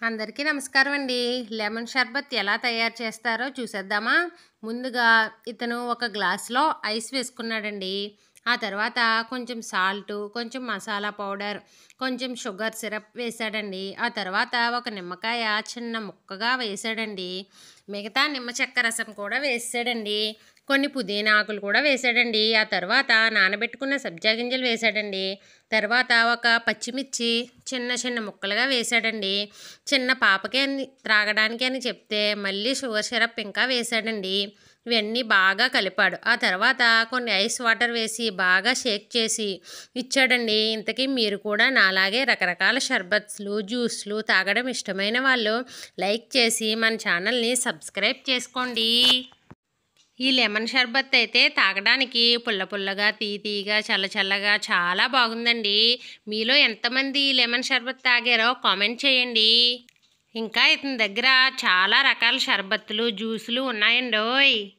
అందరికీ నమస్కారం అండి. లెమన్ షర్బత్ ఎలా తయారు చేస్తారో చూసేద్దామా? ముందుగా ఇతను ఒక గ్లాస్‌లో ఐస్ వేసుకున్నాడండి. ఆ తర్వాత కొంచెం సాల్టు, కొంచెం మసాలా పౌడర్, కొంచెం షుగర్ సిరప్ వేశాడండి. ఆ తర్వాత ఒక నిమ్మకాయ చిన్న ముక్కగా వేశాడండి. మిగతా నిమ్మ చెక్క రసం కూడా వేసాడండి. కొన్ని పుదీనా ఆకులు కూడా వేసాడండి. ఆ తర్వాత నానబెట్టుకున్న సబ్జా గింజలు వేసాడండి. తర్వాత ఒక పచ్చిమిర్చి చిన్న చిన్న ముక్కలుగా వేసాడండి. చిన్న పాపకి అని త్రాగడానికి అని చెప్తే మళ్ళీ షుగర్ సిరప్ ఇంకా వేసాడండి. ఇవన్నీ బాగా కలిపాడు. ఆ తర్వాత కొన్ని ఐస్ వాటర్ వేసి బాగా షేక్ చేసి ఇచ్చాడండి. ఇంతకీ మీరు కూడా నాలాగే రకరకాల షర్బత్స్లు, జ్యూస్లు తాగడం ఇష్టమైన వాళ్ళు లైక్ చేసి మన ఛానల్ని సబ్స్క్రైబ్ చేసుకోండి. ఈ లెమన్ షర్బత్ అయితే తాగడానికి పుల్ల పుల్లగా, తీయగా, చల్లగా చాలా బాగుందండి. మీలో ఎంతమంది లెమన్ షర్బత్ తాగారో కామెంట్ చేయండి. ఇంకా ఇతని దగ్గర చాలా రకాల షర్బత్తులు, జ్యూసులు ఉన్నాయండోయ్.